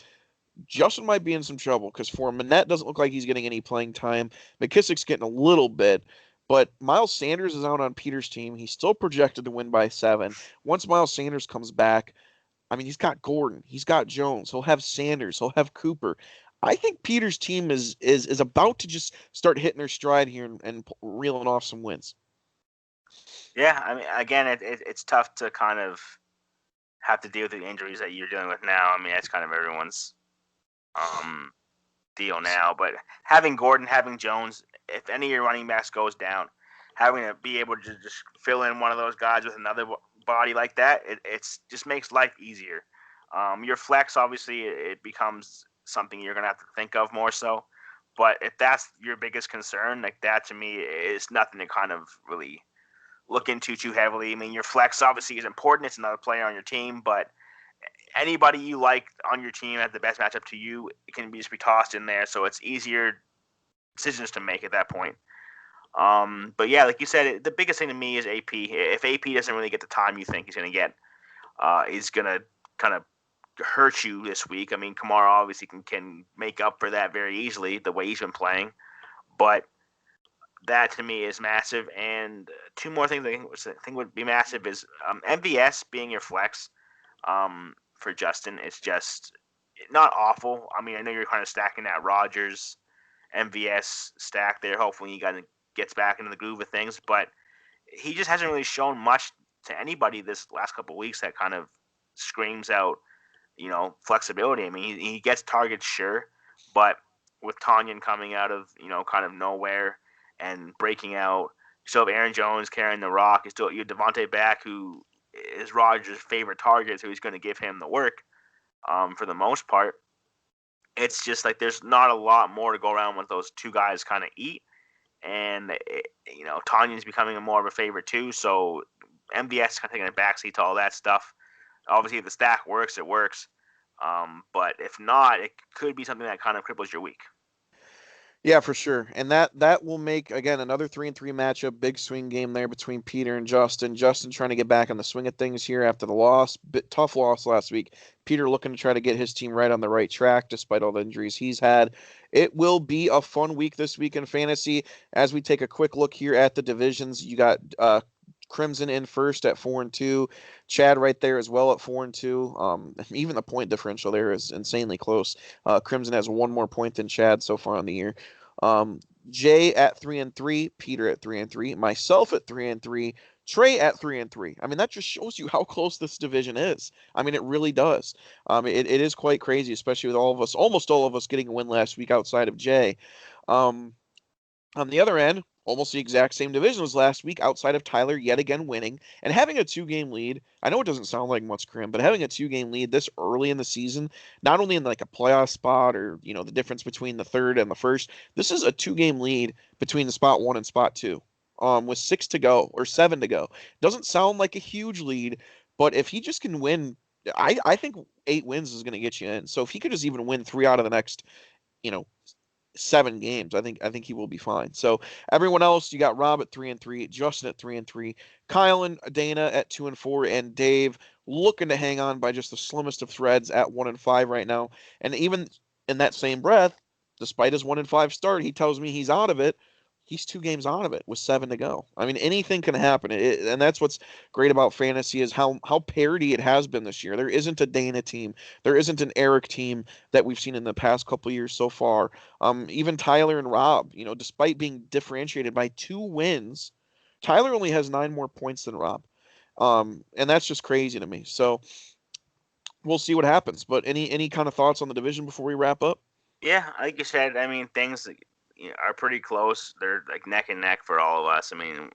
Justin might be in some trouble because Fournette doesn't look like he's getting any playing time. McKissick's getting a little bit, but Miles Sanders is out on Peter's team. He's still projected to win by 7. Once Miles Sanders comes back, I mean, he's got Gordon, he's got Jones, he'll have Sanders, he'll have Cooper. I think Peter's team is about to just start hitting their stride here and reeling off some wins. Yeah, I mean, again, it's tough to kind of have to deal with the injuries that you're dealing with now. I mean, that's kind of everyone's um, deal now. But having Gordon, having Jones, if any of your running backs goes down, having to be able to just fill in one of those guys with another body like that, it's just makes life easier. Your flex, obviously, it becomes something you're gonna have to think of more so. But if that's your biggest concern, like that to me is nothing to kind of really look into too heavily. I mean, your flex obviously is important. It's another player on your team, but anybody you like on your team at the best matchup to you can just be tossed in there. So it's easier decisions to make at that point. But yeah, like you said, the biggest thing to me is AP. If AP doesn't really get the time you think he's going to get, he's going to kind of hurt you this week. I mean, Kamara obviously can make up for that very easily the way he's been playing, but that to me is massive. And two more things I think would be massive is MVS being your flex for Justin. It's just not awful. I mean, I know you're kind of stacking that Rodgers MVS stack there. Hopefully, he gets back into the groove of things, but he just hasn't really shown much to anybody this last couple of weeks that kind of screams out, flexibility. I mean, he gets targets, sure, but with Tanyan coming out of, kind of nowhere and breaking out, you still have Aaron Jones carrying the rock. You have Devontae back, who is Rodgers' favorite target, so he's going to give him the work for the most part. It's just like there's not a lot more to go around with those two guys kind of eat. And, Tanyan's becoming more of a favorite too, so MVS kind of taking a backseat to all that stuff. Obviously, if the stack works, it works. But if not, it could be something that kind of cripples your week. Yeah, for sure. And that will make again another 3-3 matchup, big swing game there between Peter and Justin. Justin trying to get back on the swing of things here after the loss, tough loss last week. Peter looking to try to get his team right on the right track despite all the injuries he's had. It will be a fun week this week in fantasy as we take a quick look here at the divisions. You got Crimson in first at 4-2. Chad right there as well at 4-2. Even the point differential there is insanely close. Crimson has one more point than Chad so far on the year. Jay at 3-3, Peter at 3-3, myself at 3-3, Trey at 3-3. I mean, that just shows you how close this division is. I mean, it really does. It is quite crazy, especially with almost all of us getting a win last week outside of Jay. Um, on the other end, almost the exact same division as last week, outside of Tyler yet again winning and having a 2-game lead. I know it doesn't sound like much, Krim, but having a 2-game lead this early in the season, not only in like a playoff spot or the difference between the third and the first, this is a 2-game lead between the spot 1 and spot 2. With 6 to go or 7 to go. Doesn't sound like a huge lead, but if he just can win, I think 8 wins is going to get you in. So if he could just even win 3 out of the next, you know, 7 games, I think he will be fine. So everyone else, you got Rob at 3-3, Justin at 3-3, Kyle and Dana at 2-4, and Dave looking to hang on by just the slimmest of threads at 1-5 right now. And even in that same breath, despite his 1-5 start, he tells me he's out of it. He's 2 games out of it with 7 to go. I mean, anything can happen, and that's what's great about fantasy is how parity it has been this year. There isn't a Dana team, there isn't an Eric team that we've seen in the past couple years so far. Even Tyler and Rob, despite being differentiated by 2 wins, Tyler only has 9 more points than Rob, and that's just crazy to me. So we'll see what happens. But any kind of thoughts on the division before we wrap up? Yeah, like you said, I mean, things are pretty close. They're like neck and neck for all of us. I mean,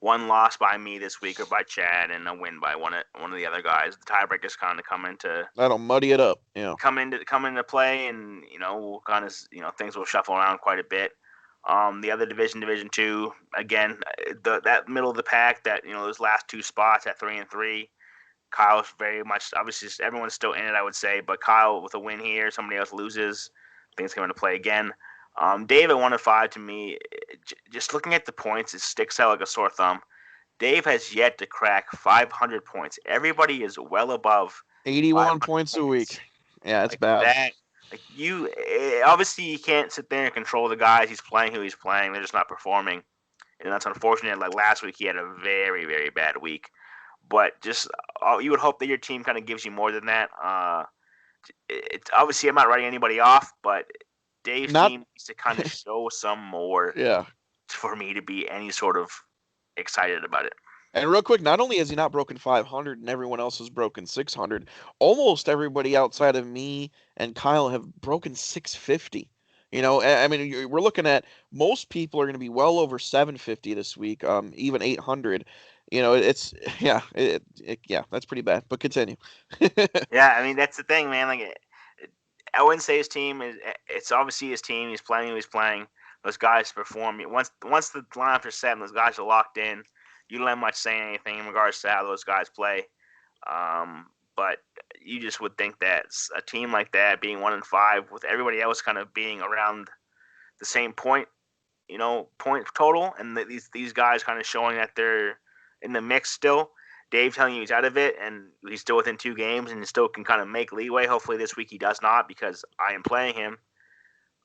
one loss by me this week or by Chad, and a win by one of the other guys. The tiebreakers kind of That'll muddy it up. Yeah. come into play, and we'll kind of things will shuffle around quite a bit. The other Division 2, again, that middle of the pack, that those last 2 spots at 3-3. Kyle's very much, obviously everyone's still in it, I would say, but Kyle with a win here, somebody else loses, things come into play again. Dave at 1-5, to me, just looking at the points, it sticks out like a sore thumb. Dave has yet to crack 500 points. Everybody is well above 81 500 points a points. week. Yeah, it's Like bad. that, like obviously you can't sit there and control the guys. He's playing who he's playing. They're just not performing, and that's unfortunate. Like last week, he had a very, very bad week. But just you would hope that your team kind of gives you more than that. It's obviously I'm not writing anybody off, but Dave's Not team needs to kind of show some more yeah. for me to be any sort of excited about it. And real quick, not only has he not broken 500 and everyone else has broken 600, almost everybody outside of me and Kyle have broken 650. I mean, we're looking at most people are going to be well over 750 this week, even 800. It's yeah, that's pretty bad. But continue. Yeah, I mean that's the thing, man. Like I wouldn't say his team is. It's obviously his team. He's playing who he's playing. Those guys perform. Once the lineups are set and those guys are locked in, You don't have much saying anything in regards to how those guys play. But you just would think that a team like that being 1-5 with everybody else kind of being around the same point, point total, and these guys kind of showing that they're in the mix still. Dave telling you he's out of it, and he's still within 2 games, and still can kind of make leeway. Hopefully this week he does not, because I am playing him.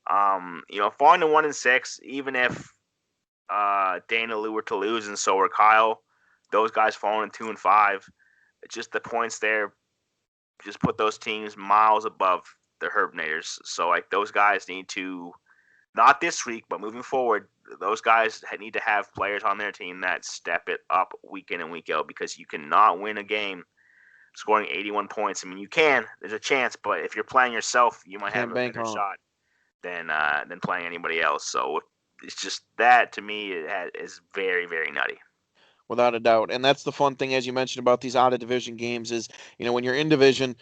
Falling to 1-6, even if Dana Lou were to lose, and so were Kyle, those guys falling to 2-5. It's just the points there. Just put those teams miles above the Herbnators. So like those guys need to, not this week, but moving forward, those guys need to have players on their team that step it up week in and week out, because you cannot win a game scoring 81 points. I mean, you can. There's a chance, but if you're playing yourself, you might have Can't a bank better on it. shot than playing anybody else. So it's just that, to me, is very, very nutty. Without a doubt. And that's the fun thing, as you mentioned, about these out of division games is, when you're in division,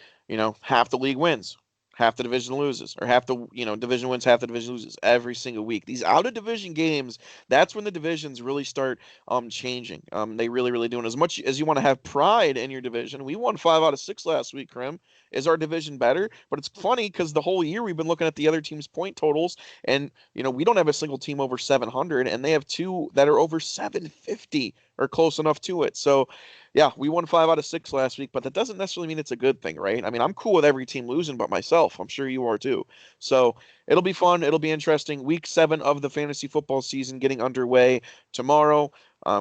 half the league wins, half the division loses, or half the, division wins, half the division loses every single week. These out of division games, that's when the divisions really start changing. They really, really do. And as much as you want to have pride in your division, we won 5 out of 6 last week, Krim. Is our division better? But it's funny because the whole year we've been looking at the other team's point totals, and we don't have a single team over 700, and they have two that are over 750 or close enough to it. So, yeah, we won 5 out of 6 last week, but that doesn't necessarily mean it's a good thing, right? I mean, I'm cool with every team losing but myself. I'm sure you are too. So, it'll be fun. It'll be interesting. Week 7 of the fantasy football season getting underway tomorrow.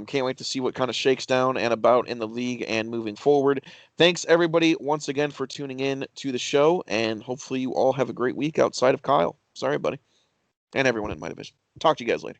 Can't wait to see what kind of shakes down and about in the league and moving forward. Thanks, everybody, once again for tuning in to the show, and hopefully you all have a great week outside of Kyle. Sorry, buddy, and everyone in my division. Talk to you guys later.